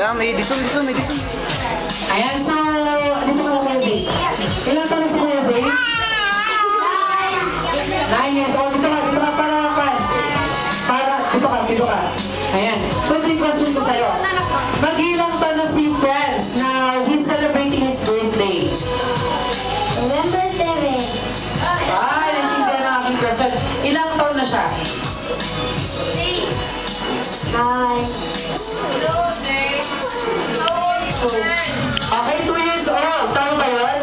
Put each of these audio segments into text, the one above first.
Kaya may dison. Ayan, so, dito ka lang kayo, Zay. Ilang taon na si Kuya Zay? 9 years old. Dito ka, dito ka. Ayan. So, ito yung question ko sa'yo. Mag-ilang taon na si Franz na he's celebrating his birthday? November 7. Naintindihan ang aking question. Ilang taon na siya? Hi. Okay, 2 years old. Tama ba yun?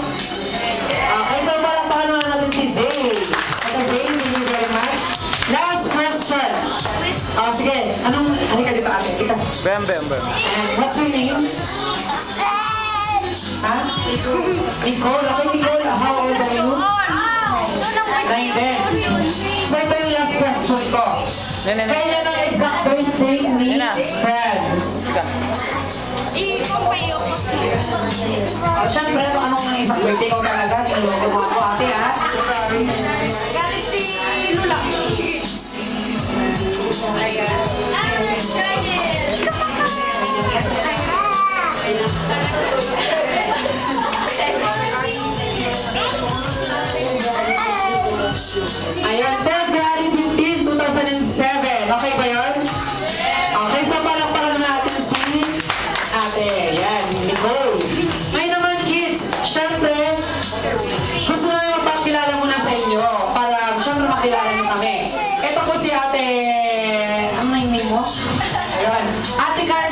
Okay, so palakpakan naman natin si Zay. Okay, Zay, thank you very much. Last question. Sige. Halika dito ate. Kita. Bem. And what's your name? Ha? Nicole. Okay, Nicole. How old are you? 9. So ito yung last question ko. Kailan ang exact birthday ni Franz? Siyempre, anong isang birthday ko talaga? Niloko mo ako ate, ha? Galit si Lula. Ayan, February 15, 2007. Okay ba yun? Okay, so palakpakan natin si ate. Yan, Nicole. Ngayon naman kids, syempre, gusto na magpakilala muna sa inyo para syempre makilala nyo kami. Ito po si ate, ano yung name mo? Ayan, Ate Carla.